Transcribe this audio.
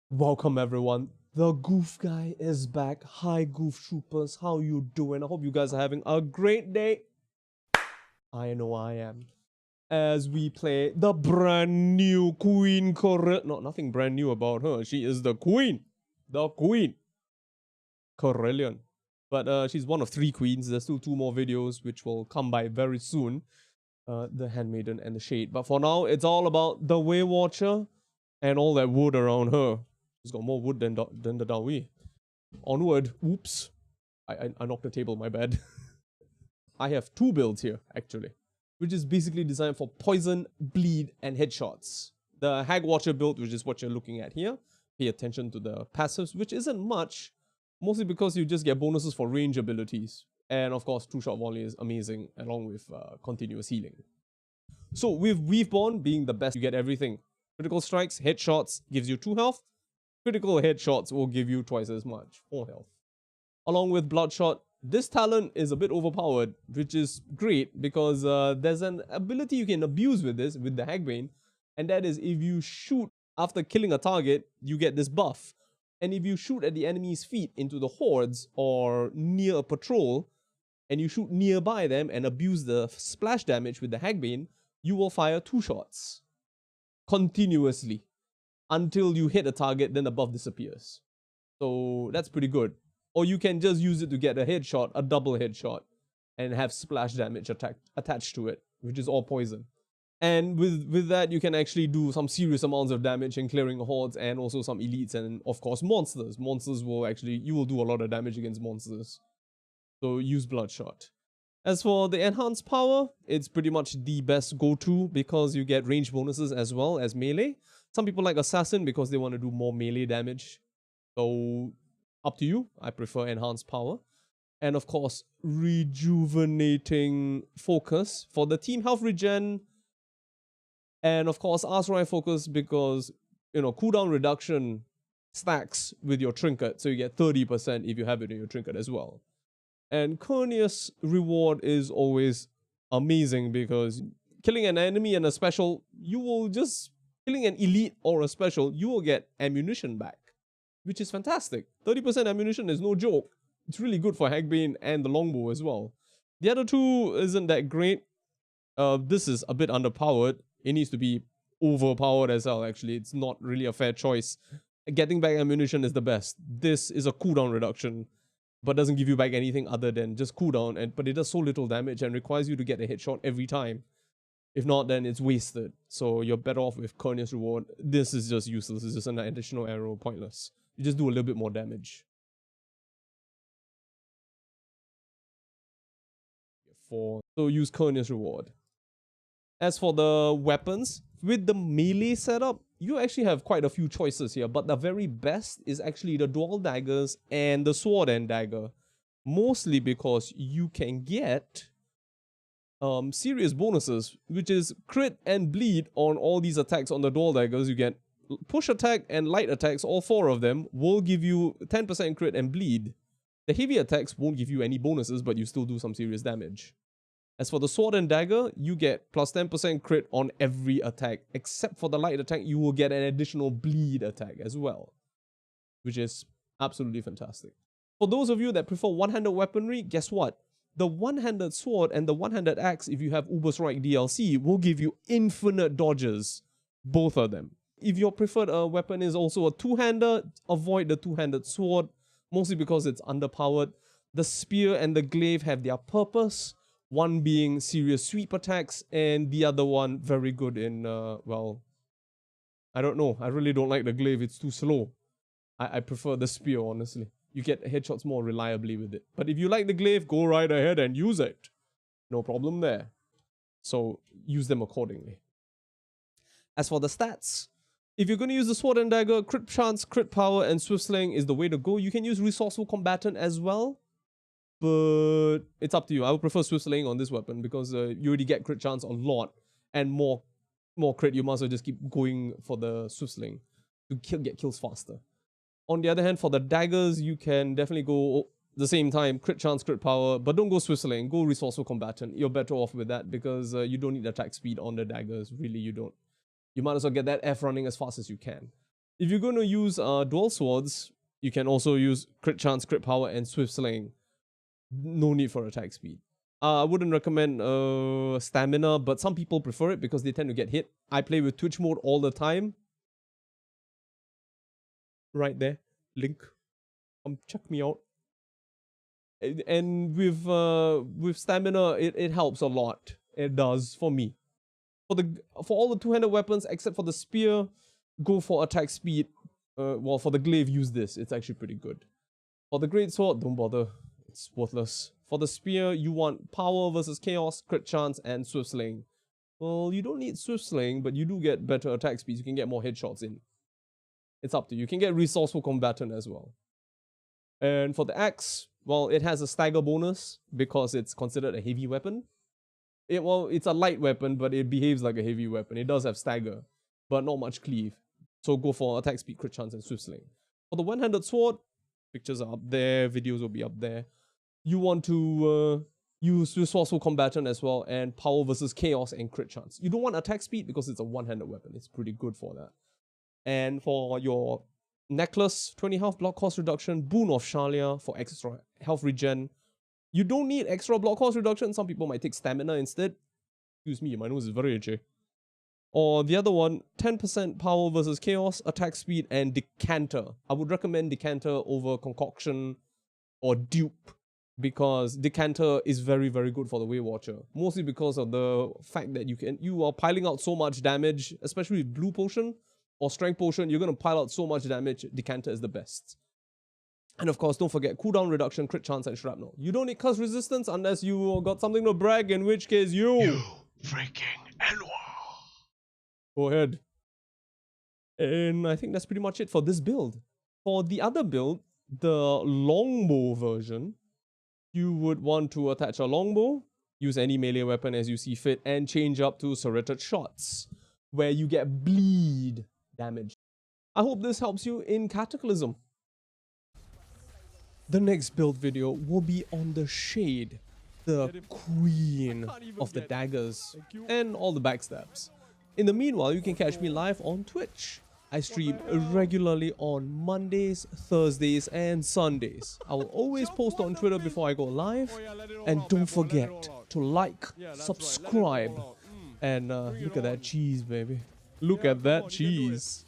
Welcome everyone. The Goofguy is back. Hi Goof Troopers, how you doing? I hope you guys are having a great day. I know I am. As we play the brand new Queen No, nothing brand new about her. She is the Queen. The Queen. Corellian. But she's one of 3 queens. There's still 2 more videos which will come by very soon. The Handmaiden and the Shade. But for now, it's all about the Waywatcher and all that wood around her. She's got more wood than the Dawi. Onward. Oops. I knocked the table, my bad. I have 2 builds here, actually, which is basically designed for poison, bleed, and headshots. The Hagwatcher build, which is what you're looking at here. Pay attention to the passives, which isn't much, mostly because you just get bonuses for range abilities. And of course, 2-shot volley is amazing, along with continuous healing. So with Weaveborn being the best, you get everything. Critical strikes, headshots, gives you 2 health. Critical headshots will give you twice as much, 4 health. Along with Bloodshot, this talent is a bit overpowered, which is great because there's an ability you can abuse with this, with the Hagbane, and that is if you shoot after killing a target, you get this buff. And if you shoot at the enemy's feet into the hordes or near a patrol, and you shoot nearby them and abuse the splash damage with the Hagbane, you will fire 2 shots continuously until you hit a target, then the buff disappears. So that's pretty good. Or you can just use it to get a headshot, a double headshot, and have splash damage attached to it, which is all poison. And with that, you can actually do some serious amounts of damage in clearing hordes and also some elites and, of course, monsters. Monsters will actually, you will do a lot of damage against monsters. So use Bloodshot. As for the enhanced power, it's pretty much the best go-to because you get range bonuses as well as melee. Some people like Assassin because they want to do more melee damage. So, up to you. I prefer enhanced power. And of course, rejuvenating focus for the team health regen. And of course, Arsrai focus because, cooldown reduction stacks with your trinket. So you get 30% if you have it in your trinket as well. And Courteous reward is always amazing because killing an enemy and a special, you will just, killing an elite or a special, you will get ammunition back, which is fantastic. 30% ammunition is no joke. It's really good for Hagbane and the longbow as well. The other 2 isn't that great. This is a bit underpowered. It needs to be overpowered as well, actually. It's not really a fair choice. Getting back ammunition is the best. This is a cooldown reduction, but doesn't give you back anything other than just cooldown, but it does so little damage and requires you to get a headshot every time. If not, then it's wasted. So you're better off with Courteous reward. This is just useless. It's just an additional arrow, pointless. You just do a little bit more damage. So use Courteous reward. As for the weapons, with the melee setup, you actually have quite a few choices here, but the very best is actually the dual daggers and the sword and dagger. Mostly because you can get serious bonuses, which is crit and bleed on all these attacks on the dual daggers. You get push attack and light attacks, all 4 of them will give you 10% crit and bleed. The heavy attacks won't give you any bonuses, but you still do some serious damage. As for the sword and dagger, you get plus 10% crit on every attack. Except for the light attack, you will get an additional bleed attack as well, which is absolutely fantastic. For those of you that prefer one-handed weaponry, guess what? The one-handed sword and the one-handed axe, if you have Uberstrike DLC, will give you infinite dodges, both of them. If your preferred weapon is also a two-hander, avoid the two-handed sword, mostly because it's underpowered. The spear and the glaive have their purpose, one being serious sweep attacks, and the other one very good in, well, I don't know. I really don't like the glaive. It's too slow. I prefer the spear, honestly. You get headshots more reliably with it. But if you like the glaive, go right ahead and use it. No problem there. So use them accordingly. As for the stats, if you're going to use the sword and dagger, crit chance, crit power, and swift slaying is the way to go. You can use resourceful combatant as well, but it's up to you. I would prefer swift slaying on this weapon because you already get crit chance a lot, and more crit. You must just keep going for the swift slaying to get kills faster. On the other hand, for the daggers, you can definitely go the same time, crit chance, crit power, but don't go swift slaying, go resourceful combatant. You're better off with that because you don't need attack speed on the daggers. Really, you don't. You might as well get that F running as fast as you can. If you're going to use dual swords, you can also use crit chance, crit power, and swift slaying. No need for attack speed. I wouldn't recommend stamina, but some people prefer it because they tend to get hit. I play with Twitch mode all the time. Right there, link. Check me out. And with stamina, it helps a lot. It does for me. For all the two-handed weapons except for the spear, go for attack speed. Well, for the glaive, use this. It's actually pretty good. For the great sword, don't bother. It's worthless. For the spear, you want power versus chaos, crit chance, and swift slaying. Well, you don't need swift slaying, but you do get better attack speeds. You can get more headshots in. It's up to you. You can get resourceful combatant as well. And for the axe, well, it has a stagger bonus because it's considered a heavy weapon. It's a light weapon, but it behaves like a heavy weapon. It does have stagger, but not much cleave. So go for attack speed, crit chance, and swift slaying. For the one-handed sword, pictures are up there, videos will be up there. You want to use resourceful combatant as well, and power versus chaos and crit chance. You don't want attack speed because it's a one-handed weapon. It's pretty good for that. And for your necklace, 20 health block cost reduction, boon of Shalia for extra health regen. You don't need extra block cost reduction. Some people might take stamina instead. Excuse me, my nose is very itchy. Or the other one, 10% power versus chaos, attack speed, and decanter. I would recommend decanter over concoction or dupe, because decanter is very, very good for the Way Watcher. Mostly because of the fact that you are piling out so much damage, especially with blue potion or strength potion. You're going to pile out so much damage. Decanter is the best. And of course, don't forget cooldown reduction, crit chance, and shrapnel. You don't need curse resistance unless you got something to brag, in which case you freaking Elwa. Go ahead. And I think that's pretty much it for this build. For the other build, the longbow version, you would want to attach a longbow, use any melee weapon as you see fit, and change up to serrated shots, where you get bleed damage. I hope this helps you in Cataclysm. The next build video will be on the Shade, the queen of the daggers, and all the backstabs. In the meanwhile, you can catch me live on Twitch. I stream regularly on Mondays, Thursdays, and Sundays. I will always post on Twitter before I go live. And don't forget to like, subscribe, and look at that cheese, baby. Look at that cheese.